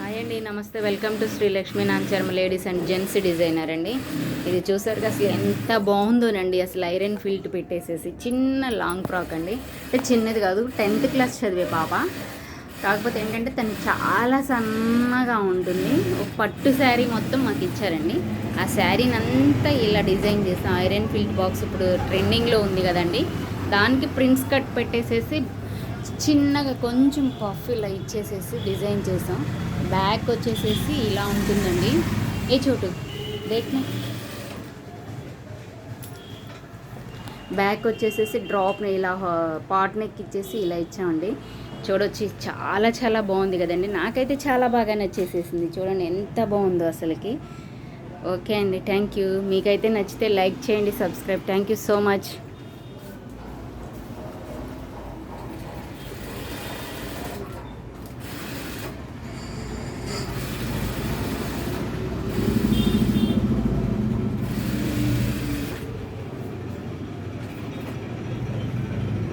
Hi అండి, నమస్తే. Welcome to Shri Lakshmi నాంచర్మ లేడీస్ అండ్ జెంట్స్ డిజైనర్ అండి. ఇది చూసారుగా అసలు ఎంత బాగుందోనండి. అసలు ఐరన్ ఫిల్ట్ పెట్టేసేసి చిన్న లాంగ్ ఫ్రాక్ అండి. అంటే చిన్నది కాదు, 10th క్లాస్ చదివే పాప. కాకపోతే ఏంటంటే తను చాలా సన్నగా ఉంటుంది. ఒక పట్టు శారీ మొత్తం మాకు ఇచ్చారండి. ఆ శారీని అంతా ఇలా డిజైన్ చేసాం. ఐరన్ ఫిల్ట్ బాక్స్ ఇప్పుడు ట్రెండింగ్లో ఉంది కదండి, దానికి ప్రింట్స్ కట్ పెట్టేసేసి చిన్నగా కొంచెం పఫ్ ఇలా ఇచ్చేసేసి డిజైన్ చేసాం. బ్యాక్ వచ్చేసేసి ఇలా ఉంటుందండి. ఏ చోటు దేట్నే బ్యాక్ వచ్చేసేసి డ్రాప్ని ఇలా పాట్ నెక్ ఇచ్చేసి ఇలా ఇచ్చామండి. చూడొచ్చి చాలా చాలా బాగుంది కదండి. నాకైతే చాలా బాగా నచ్చేసేసింది. చూడండి ఎంత బాగుందో అసలుకి. ఓకే అండి, థ్యాంక్ యూ. మీకైతే నచ్చితే లైక్ చేయండి, subscribe. Thank you so much.